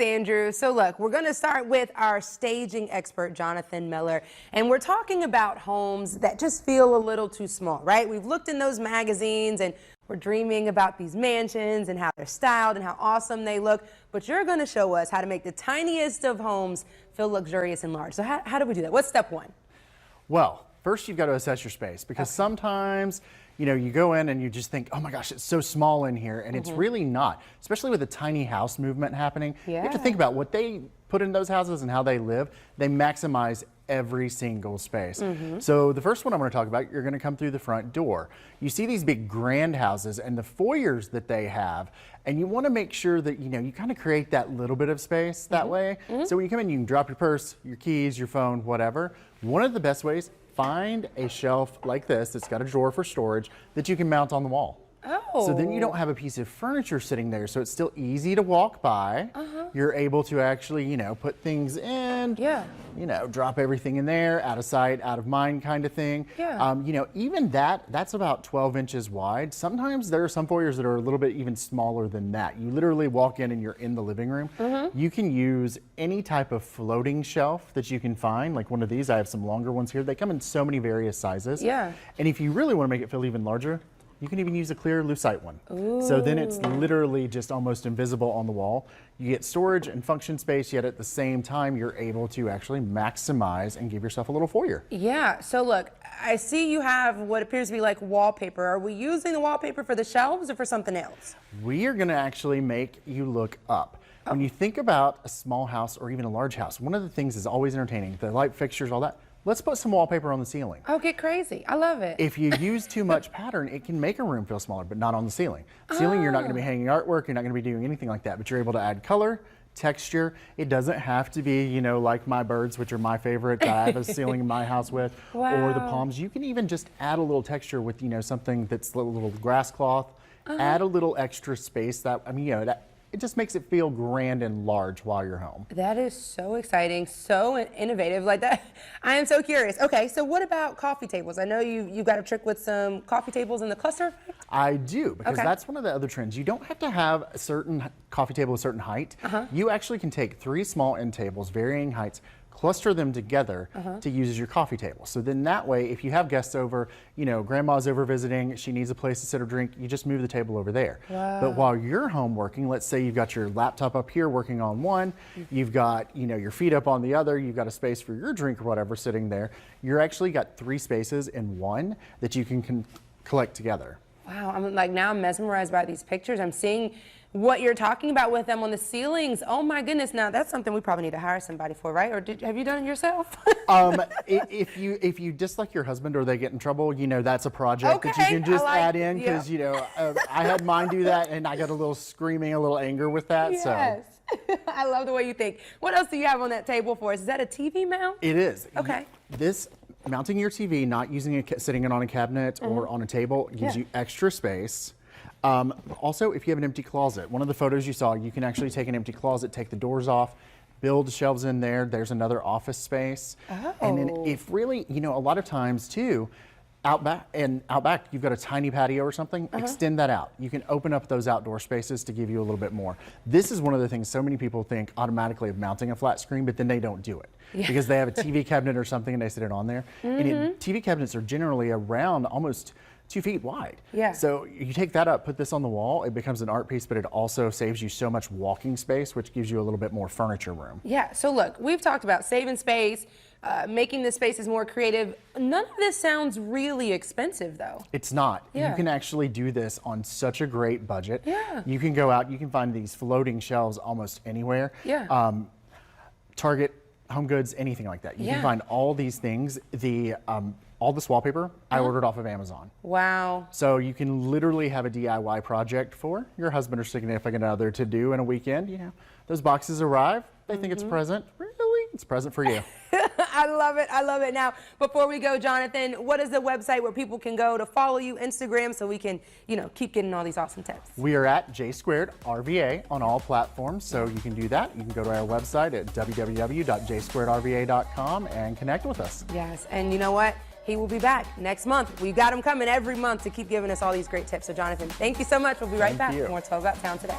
Andrew. So look, we're going to start with our staging expert, Johnathan Miller, and we're talking about homes that just feel a little too small, right? We've looked in those magazines and we're dreaming about these mansions and how they're styled and how awesome they look, but you're going to show us how to make the tiniest of homes feel luxurious and large. So how do we do that? What's step one? Well, first you've got to assess your space, because sometimes, you know, you go in and you just think, oh my gosh, it's so small in here, and it's really not, especially with the tiny house movement happening. You have to think about what they put in those houses and how they live. They maximize every single space. So the first one I'm going to talk about, you're going to come through the front door. You see these big grand houses and the foyers that they have, and you want to make sure that, you know, you kind of create that little bit of space that way. So when you come in, you can drop your purse, your keys, your phone, whatever. One of the best ways, find a shelf like this that's got a drawer for storage that you can mount on the wall. So then you don't have a piece of furniture sitting there, so it's still easy to walk by. You're able to actually, you know, put things in, you know, drop everything in there, out of sight, out of mind kind of thing. You know, even that's about 12 inches wide. Sometimes there are some foyers that are a little bit even smaller than that. You literally walk in and you're in the living room. You can use any type of floating shelf that you can find, like one of these. I have some longer ones here. They come in so many various sizes. And if you really want to make it feel even larger, you can even use a clear lucite one. So then it's literally just almost invisible on the wall. You get storage and function space, yet at the same time, you're able to actually maximize and give yourself a little foyer. So look, I see you have what appears to be like wallpaper. Are we using the wallpaper for the shelves or for something else? We are gonna actually make you look up. When you think about a small house or even a large house, one of the things is always entertaining, the light fixtures, all that. Let's put some wallpaper on the ceiling. Oh, get crazy. I love it. If you use too much pattern, it can make a room feel smaller, but not on the ceiling. Ceiling, you're not going to be hanging artwork, you're not going to be doing anything like that, but you're able to add color, texture. It doesn't have to be, you know, like my birds, which are my favorite, that I have a ceiling in my house with, or the palms. You can even just add a little texture with, you know, something that's a little grass cloth, add a little extra space that, I mean, you know, it just makes it feel grand and large while you're home. That is so exciting, so innovative like that. I am so curious. Okay, so what about coffee tables? I know you got a trick with some coffee tables in the cluster effect? I do, because that's one of the other trends. You don't have to have a certain coffee table a certain height. You actually can take 3 small end tables, varying heights, cluster them together to use as your coffee table. So then that way, if you have guests over, you know, grandma's over visiting, she needs a place to sit or drink, you just move the table over there. But while you're home working, let's say you've got your laptop up here working on one, you've got, you know, your feet up on the other, you've got a space for your drink or whatever sitting there, you're actually got 3 spaces in one that you can collect together. Wow, I'm like, now I'm mesmerized by these pictures. I'm seeing what you're talking about with them on the ceilings. Oh my goodness, now that's something we probably need to hire somebody for, right? Or have you done it yourself? If you dislike your husband or they get in trouble, you know, that's a project that you can just add in, because, you know, I had mine do that and I got a little screaming, a little anger with that. So. I love the way you think. What else do you have on that table for us? Is that a TV mount? It is. Okay. This mounting your TV, not using sitting it on a cabinet or on a table, gives you extra space. Also, if you have an empty closet, one of the photos you saw, you can actually take an empty closet, take the doors off, build shelves in there. There's another office space. And then if really, you know, a lot of times too, out back, you've got a tiny patio or something, extend that out. You can open up those outdoor spaces to give you a little bit more. This is one of the things so many people think automatically of mounting a flat screen, but then they don't do it. Because they have a TV cabinet or something and they sit it on there. And TV cabinets are generally around almost 2 feet wide. So you take that up, put this on the wall, it becomes an art piece, but it also saves you so much walking space, which gives you a little bit more furniture room. So look, we've talked about saving space, making the spaces more creative. None of this sounds really expensive though. It's not. You can actually do this on such a great budget. You can go out, you can find these floating shelves almost anywhere. Target, Home Goods, anything like that. You can find all these things. All this wallpaper, I ordered off of Amazon. Wow. So you can literally have a DIY project for your husband or significant other to do in a weekend. You know, those boxes arrive, they think it's a present. Really? It's a present for you. I love it. I love it. Now, before we go, Johnathan, what is the website where people can go to follow you, Instagram, so we can, you know, keep getting all these awesome tips? We are at J-Squared RVA on all platforms, so you can do that. You can go to our website at www.jsquaredrva.com and connect with us. Yes, and you know what? He will be back next month. We've got him coming every month to keep giving us all these great tips. So, Johnathan, thank you so much. We'll be right back with more Talk About Town today.